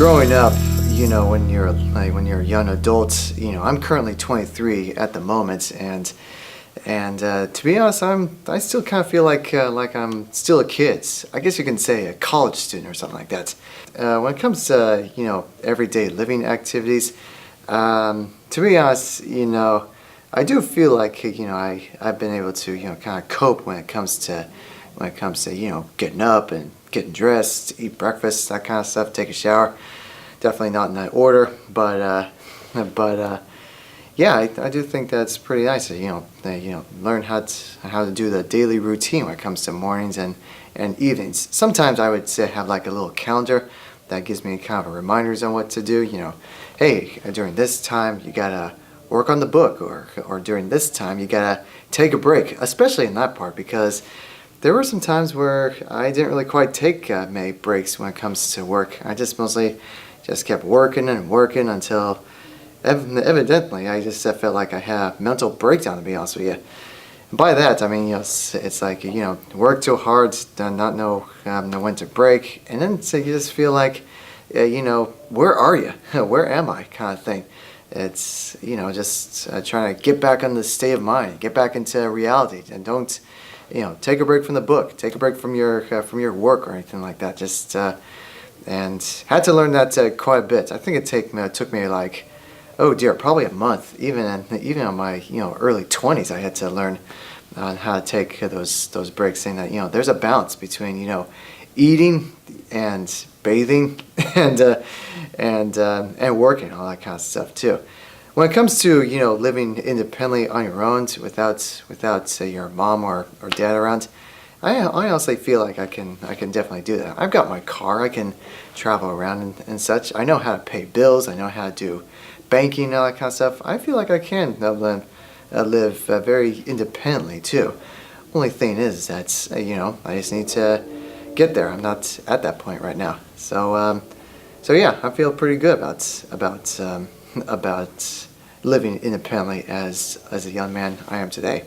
growing up, when you're a young adult, I'm currently 23 at the moment, and to be honest, I still kind of feel like I'm still a kid. I guess you can say a college student or something like that. When it comes to everyday living activities, to be honest, I do feel like I've been able to kind of cope when it comes to getting up and getting dressed, eat breakfast, that kind of stuff, take a shower. Definitely not in that order, but yeah, I do think that's pretty nice. Learn how to do the daily routine when it comes to mornings and evenings. Sometimes I would say have like a little calendar that gives me kind of reminders on what to do. Hey, during this time you gotta work on the book, or during this time you gotta take a break. Especially in that part, because there were some times where I didn't really quite take many breaks when it comes to work. I just mostly just kept working and working until evidently I just felt like I had a mental breakdown, to be honest with you. And by that I mean it's like work too hard, not know when to break, and then so you just feel like where are you? Where am I? Kind of thing. It's just trying to get back on the state of mind, get back into reality, and don't take a break from the book, take a break from your work or anything like that. Just and had to learn that quite a bit. I think it took me like, oh dear, probably a month. Even in my early 20s, I had to learn how to take those breaks, saying that there's a balance between eating and bathing and working, all that kind of stuff too. When it comes to living independently on your own without your mom or dad around, I honestly feel like I can definitely do that. I've got my car, I can travel around and such. I know how to pay bills, I know how to do banking and all that kind of stuff. I feel like I can live very independently too. Only thing is that I just need to get there. I'm not at that point right now. So yeah, I feel pretty good about living independently as a young man I am today.